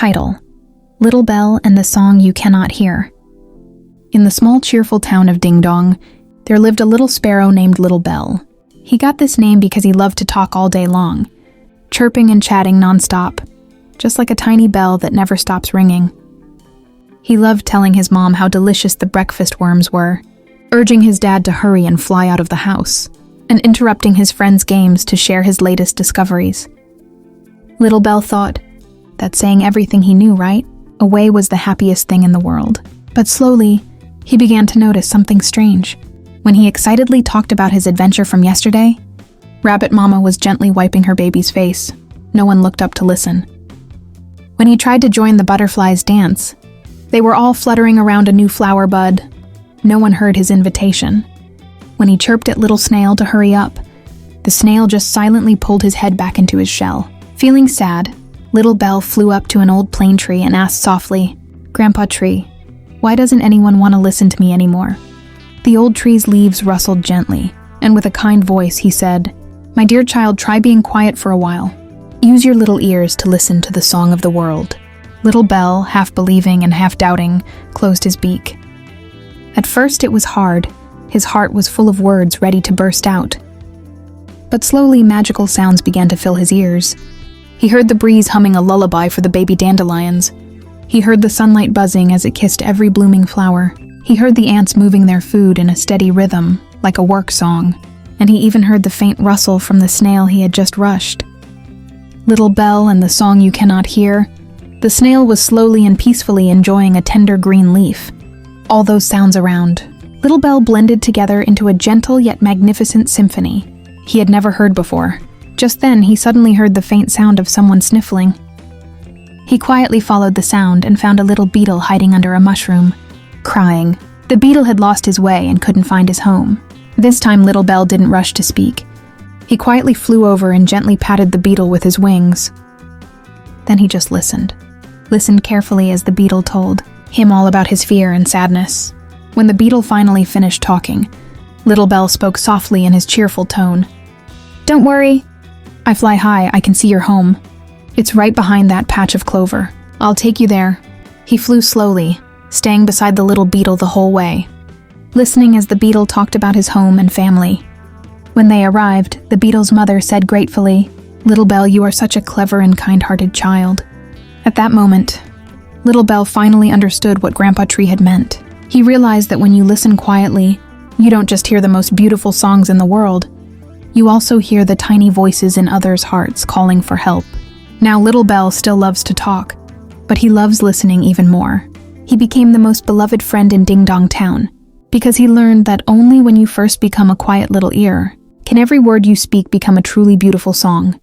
Title: Little Bell and the Song You Cannot Hear. In the small cheerful town of Dingdong, there lived a little sparrow named Little Bell. He got this name because he loved to talk all day long, chirping and chatting nonstop, just like a tiny bell that never stops ringing. He loved telling his mom how delicious the breakfast worms were, urging his dad to hurry and fly out of the house, and interrupting his friends' games to share his latest discoveries. Little Bell thought that saying everything he knew right away was the happiest thing in the world. But slowly, he began to notice something strange. When he excitedly talked about his adventure from yesterday, Rabbit Mama was gently wiping her baby's face. No one looked up to listen. When he tried to join the butterflies' dance, they were all fluttering around a new flower bud. No one heard his invitation. When he chirped at Little Snail to hurry up, the snail just silently pulled his head back into his shell. Feeling sad, Little Bell flew up to an old plane tree and asked softly, "Grandpa Tree, why doesn't anyone want to listen to me anymore?" The old tree's leaves rustled gently, and with a kind voice he said, "My dear child, try being quiet for a while. Use your little ears to listen to the song of the world." Little Bell, half believing and half doubting, closed his beak. At first it was hard. His heart was full of words ready to burst out. But slowly magical sounds began to fill his ears. He heard the breeze humming a lullaby for the baby dandelions. He heard the sunlight buzzing as it kissed every blooming flower. He heard the ants moving their food in a steady rhythm, like a work song. And he even heard the faint rustle from the snail he had just rushed. Little Bell and the Song You Cannot Hear. The snail was slowly and peacefully enjoying a tender green leaf. All those sounds around, Little Bell blended together into a gentle yet magnificent symphony he had never heard before. Just then, he suddenly heard the faint sound of someone sniffling. He quietly followed the sound and found a little beetle hiding under a mushroom, crying. The beetle had lost his way and couldn't find his home. This time, Little Bell didn't rush to speak. He quietly flew over and gently patted the beetle with his wings. Then he just listened carefully as the beetle told him all about his fear and sadness. When the beetle finally finished talking, Little Bell spoke softly in his cheerful tone. "Don't worry. I fly high, I can see your home. It's right behind that patch of clover. I'll take you there." He flew slowly, staying beside the little beetle the whole way, listening as the beetle talked about his home and family. When they arrived, the beetle's mother said gratefully, "Little Bell, you are such a clever and kind-hearted child." At that moment, Little Bell finally understood what Grandpa Tree had meant. He realized that when you listen quietly, you don't just hear the most beautiful songs in the world, you also hear the tiny voices in others' hearts calling for help. Now Little Bell still loves to talk, but he loves listening even more. He became the most beloved friend in Dingdong Town, because he learned that only when you first become a quiet little ear can every word you speak become a truly beautiful song.